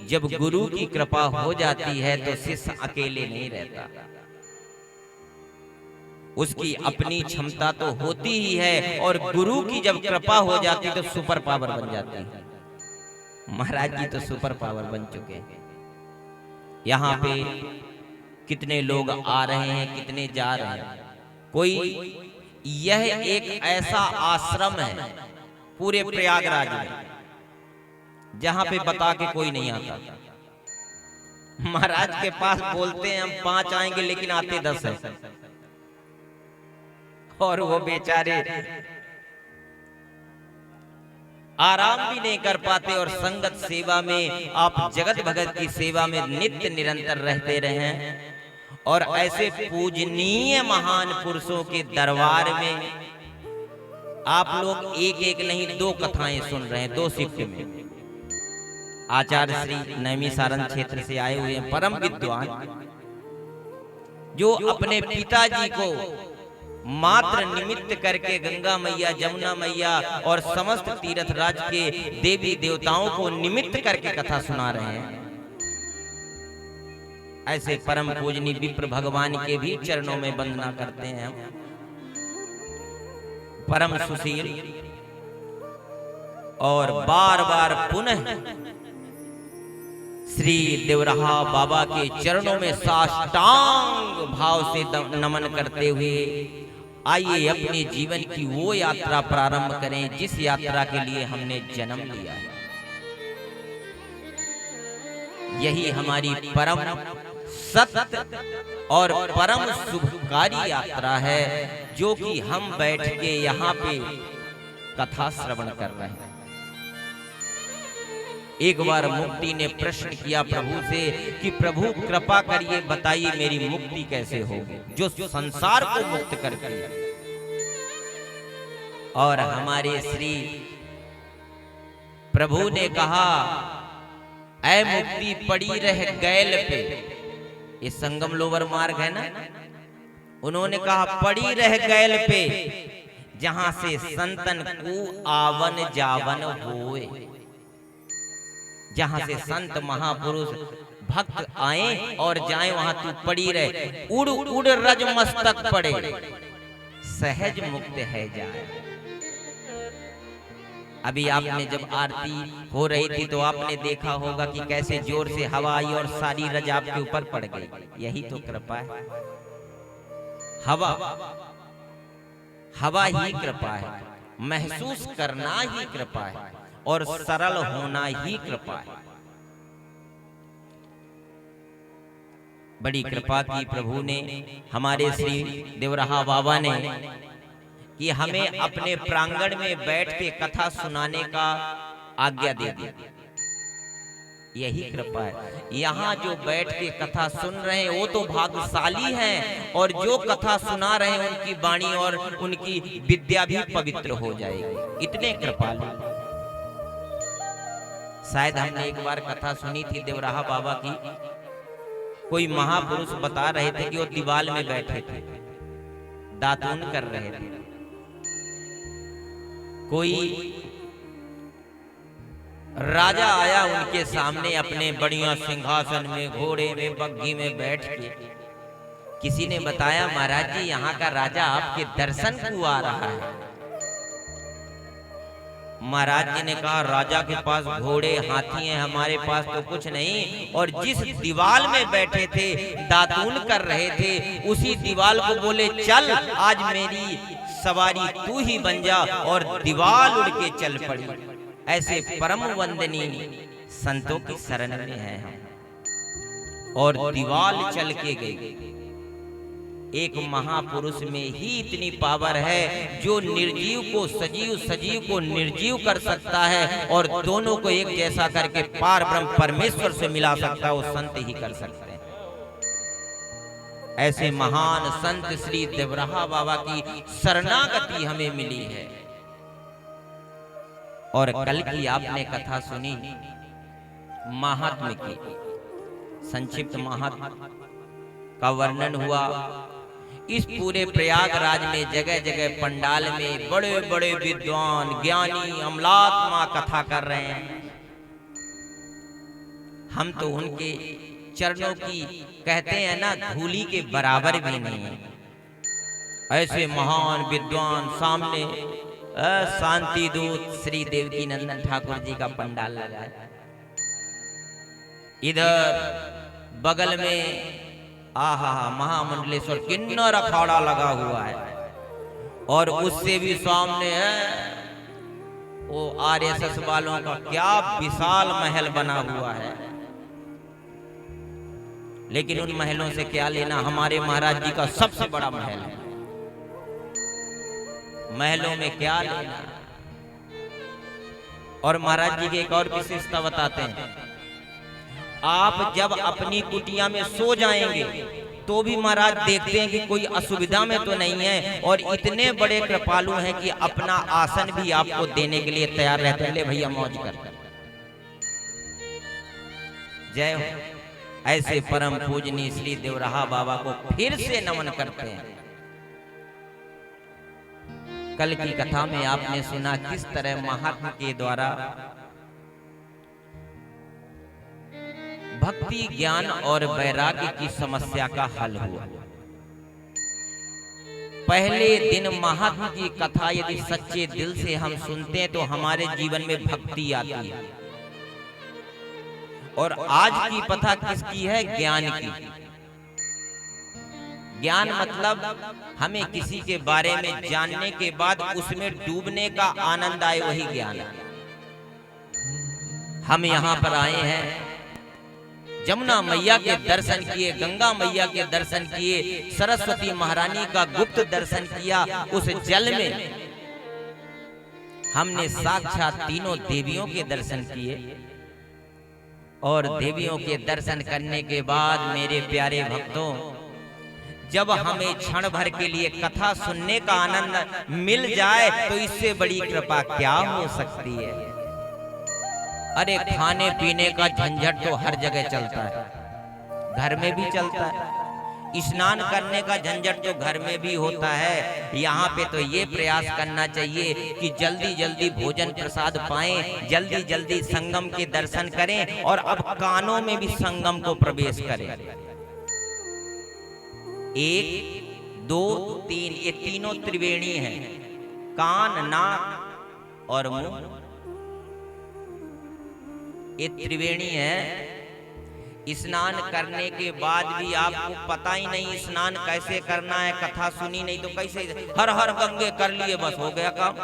जब गुरु की कृपा हो जाती है तो शिष्य अकेले नहीं रहता, उसकी अपनी क्षमता तो होती ही है, और गुरु की जब कृपा हो जाती तो सुपर पावर बन जाती है। महाराज जी तो सुपर पावर बन चुके हैं। यहाँ पे कितने लोग आ रहे हैं, कितने जा रहे हैं। कोई यह एक ऐसा आश्रम है पूरे प्रयागराज में जहां पे बता के कोई नहीं आता। महाराज के पास बोलते हैं हम 5 आएंगे, लेकिन आते 10 है, और वो बेचारे आराम भी नहीं कर पाते। और संगत सेवा में, आप जगत भगत की सेवा में नित्य निरंतर रहते रहे, और ऐसे पूजनीय महान पुरुषों के दरबार में आप लोग एक एक नहीं 2 कथाएं सुन रहे हैं 2 शिफ्ट में। आचार्य श्री नैमी सारण क्षेत्र से आए हुए हैं, परम विद्वान, जो अपने पिताजी को मात्र निमित्त करके गंगा मैया, जमुना मैया और समस्त तीर्थ राज के देवी देवताओं को निमित्त करके कथा सुना रहे हैं। ऐसे परम पूजनीय विप्र भगवान के भी चरणों में वंदना करते हैं हम। परम सुशील, और बार बार पुनः श्री देवराहा बाबा के चरणों में साष्टांग भाव से नमन करते हुए आइए अपने जीवन की वो यात्रा प्रारंभ करें जिस यात्रा के लिए हमने जन्म लिया है। यही हमारी परम सत्य और परम शुभकारी यात्रा है, जो कि हम बैठ के यहाँ पे कथा श्रवण कर रहे हैं। एक बार मुक्ति ने प्रश्न किया प्रभु से कि प्रभु कृपा करिए, बताइए मेरी मुक्ति कैसे होगी, जो संसार को मुक्त करती है। और हमारे श्री प्रभु ने कहा, ऐ मुक्ति पड़ी रह गैल पे, ये संगम लोवर मार्ग है ना, उन्होंने कहा पड़ी रह गैल पे, जहां से संतन को आवन जावन होए। जहां से संत महापुरुष भक्त आए और जाए, वहां तू पड़ी रहे। उड़ उड़ रज मस्तक पड़े, सहज मुक्त है जाए। अभी आपने जब आरती हो रही थी तो आपने देखा होगा कि कैसे जोर से हवा आई और सारी रज आपके ऊपर पड़ गई। यही तो कृपा है। हवा ही कृपा है, महसूस करना ही कृपा है, और सरल होना ही कृपा है। बड़ी कृपा की प्रभु ने हमारे श्री देवराहा बाबा ने कि हमें अपने प्रांगण में बैठ के कथा सुनाने का आज्ञा दे दी। यही कृपा है। यहाँ जो बैठ के कथा सुन रहे हैं वो तो भाग्यशाली हैं, और जो कथा सुना रहे हैं उनकी वाणी और उनकी विद्या भी पवित्र हो जाएगी। इतने कृपालु। शायद हमने एक बार कथा सुनी थी देवराहा बाबा की, कोई महापुरुष बता रहे थे कि वो दीवाल में बैठे थे, दातून कर रहे थे। कोई राजा आया उनके सामने अपने बढ़िया सिंहासन में, घोड़े में, बग्घी में बैठ के। किसी ने बताया, महाराज जी यहाँ का राजा आपके दर्शन को आ रहा है। महाराज जी ने कहा, राजा के पास घोड़े हाथी हैं, हमारे पास तो कुछ नहीं। और जिस दीवाल में बैठे थे, दातून कर रहे थे, उसी दीवाल को बोले, चल आज मेरी सवारी तू ही बन जा, और दीवाल उड़ के चल पड़ी। ऐसे परम वंदनीय संतों की शरण में हैं हम, और दीवाल चल के गई। एक महापुरुष में ही इतनी पावर है जो निर्जीव को सजीव, सजीव को निर्जीव कर सकता है, और दोनों को एक जैसा करके पार ब्रह्म परमेश्वर से मिला सकता है। वो संत ही कर सकते हैं। ऐसे महान संत श्री देवराहा बाबा की शरणागति हमें मिली है। और कल की आपने कथा सुनी महात्म्य की, संक्षिप्त महात्म्य का वर्णन हुआ। इस पूरे प्रयागराज में जगह जगह पंडाल में बड़े बड़े विद्वान, ज्ञानी, अमलात्मा कथा कर रहे हैं। हम तो उनके चरणों की कहते हैं ना धूली के बराबर भी नहीं है। ऐसे महान विद्वान सामने शांति दूत श्री देवकी नंदन ठाकुर जी का पंडाल लगा है। इधर बगल में आहा महामंडलेश्वर किन्नर अखाड़ा लगा हुआ है, और उससे भी सामने है वो आरएसएस वालों का क्या विशाल महल बना हुआ है। लेकिन उन महलों से क्या लेना, हमारे महाराज जी का सबसे बड़ा महल है, महलों में क्या लेना। और महाराज जी की एक और विशेषता बताते हैं, आप जब अपनी कुटिया में सो जाएंगे तो भी महाराज देखते हैं कि कोई असुविधा में तो नहीं है, और इतने बड़े कृपालु हैं कि अपना आसन भी आपको देने के लिए तैयार रहते हैं। ले भैया मौज कर। जय हो। ऐसे परम पूजनीय श्री देवराहा बाबा को फिर से नमन करते हैं। कल की कथा में आपने सुना किस तरह महात्मा के द्वारा भक्ति ज्ञान और वैराग्य की समस्या का हल हुआ। पहले दिन महात्मा की कथा यदि सच्चे दिल से हम सुनते हैं तो हमारे जीवन में भक्ति आती है। और आज की कथा किसकी है? ज्ञान की। ज्ञान मतलब हमें किसी के बारे में जानने के बाद उसमें डूबने का आनंद आए, वही ज्ञान है। हम यहाँ पर आए हैं, जमुना मैया के दर्शन किए, गंगा मैया के दर्शन किए, सरस्वती महारानी का गुप्त दर्शन किया। उस जल में हमने साक्षात तीनों देवियों के दर्शन किए, और देवियों के दर्शन करने के बाद मेरे प्यारे भक्तों, जब हमें क्षण भर के लिए कथा सुनने का आनंद मिल जाए तो इससे बड़ी कृपा क्या हो सकती है। अरे खाने पीने का झंझट तो हर जगह चलता है, घर में भी चलता है। स्नान करने का झंझट तो घर में भी होता है। यहाँ पे तो ये प्रयास करना चाहिए कि जल्दी जल्दी भोजन प्रसाद पाएं, जल्दी जल्दी संगम के दर्शन करें, और अब कानों में भी संगम को प्रवेश करें। 1 2 3 ये तीनों त्रिवेणी हैं, कान नाक और मुंह, ये त्रिवेणी है। स्नान करने के बाद भी आपको पता ही नहीं स्नान कैसे करना है, कथा सुनी नहीं तो कैसे हर हर गंगे कर लिए बस हो गया काम।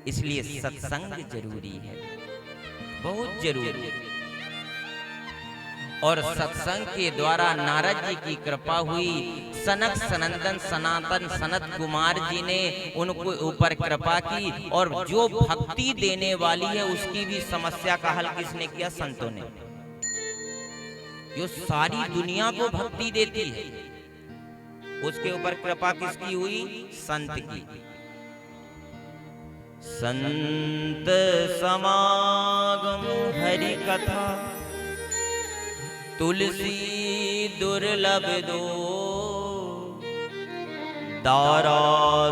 इसलिए सत्संग जरूरी है, बहुत जरूरी है। और सत्संग के द्वारा नारद जी की कृपा हुई। सनक सनंदन सनातन सनत कुमार जी ने उनको ऊपर कृपा की, और जो भक्ति देने वाली है उसकी भी समस्या का हल किसने किया? संतों ने। जो सारी दुनिया को भक्ति देती है उसके ऊपर कृपा किसकी हुई? संत की। संत समागम हरि कथा तुलसी दुर्लभ दो, दारा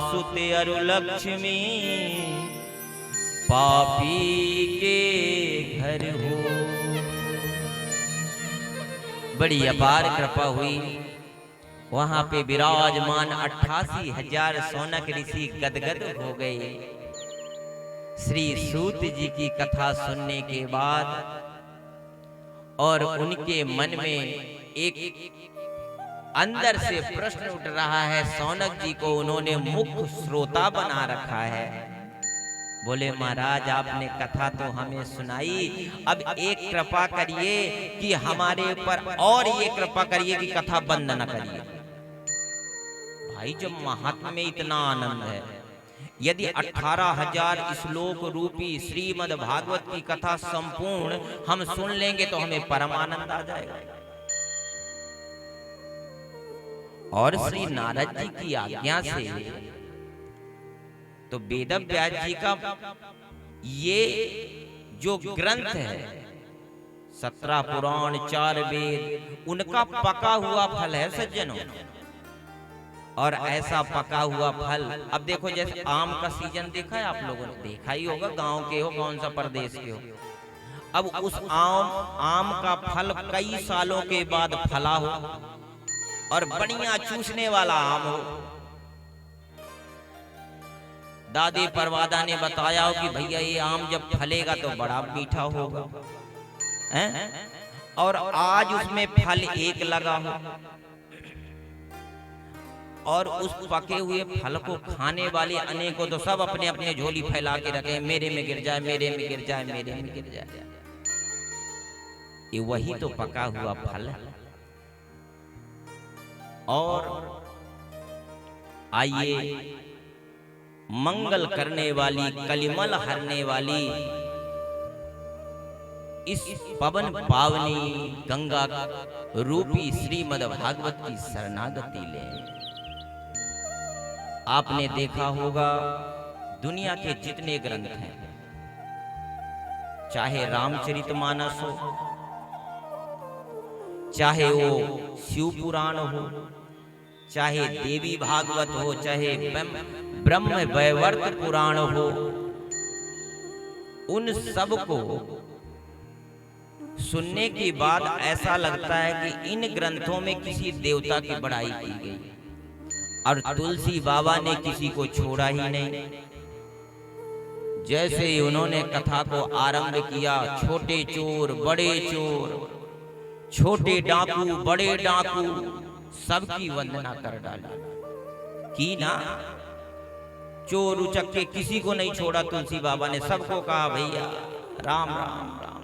सुत अरु लक्ष्मी पापी के घर हो। बड़ी अपार कृपा हुई। वहां पे विराजमान 88,000 सौनक ऋषि गदगद हो गए श्री सूत जी की कथा सुनने के बाद। और उनके मन में एक अंदर से प्रश्न उठ रहा है। सौनक जी को उन्होंने मुख्य श्रोता बना रखा है। बोले महाराज आपने कथा तो हमें सुनाई, अब एक कृपा करिए कि हमारे ऊपर और ये कृपा करिए कि कथा बंद न करिए। भाई जब महात्मा में इतना आनंद है, यदि 18,000 श्लोक रूपी श्रीमद् भागवत की कथा संपूर्ण हम सुन लेंगे तो हमें परम आनंद आ जाएगा। और श्री नारद जी की आज्ञा से तो वेद व्यास जी का ये जो ग्रंथ है 17 पुराण 4 वेद, उनका पका हुआ फल है सज्जनों। और ऐसा पका हुआ फल। अब देखो जैसे आम का सीजन देखा है आप लोगों ने, देखा ही होगा, गांव के हो कौन सा प्रदेश के हो। अब उस आम का फल कई सालों के बाद फला हो और बढ़िया चूसने वाला आम हो। दादी परवादा ने बताया हो कि भैया ये आम जब फलेगा तो बड़ा मीठा होगा, हैं? और आज उसमें फल एक लगा हो और उस पके हुए फल को खाने वाले अनेकों तो सब अपने अपने झोली फैला के रखे, मेरे में गिर जाए, मेरे में गिर जाए, मेरे में गिर जाए। ये वही तो पका हुआ फल है। और आइए मंगल करने वाली, कलिमल हरने वाली इस पवन पावनी गंगा रूपी श्रीमद् भागवत की शरणागति लें। आपने देखा होगा दुनिया के जितने ग्रंथ हैं, चाहे रामचरितमानस हो, चाहे वो शिव पुराण हो, चाहे देवी भागवत हो, चाहे ब्रह्म वैवर्त पुराण हो, उन सब को सुनने के बाद ऐसा लगता है कि इन ग्रंथों में किसी देवता की बड़ाई की गई और तुलसी बाबा ने किसी को छोड़ा ही नहीं। जैसे ही उन्होंने कथा को आरंभ किया, छोटे चोर बड़े चोर, छोटे डाकू बड़े डाकू, सबकी वंदना कर डाली की ना। चोर उचक्के किसी को नहीं छोड़ा तुलसी बाबा ने, सबको कहा भैया राम राम राम।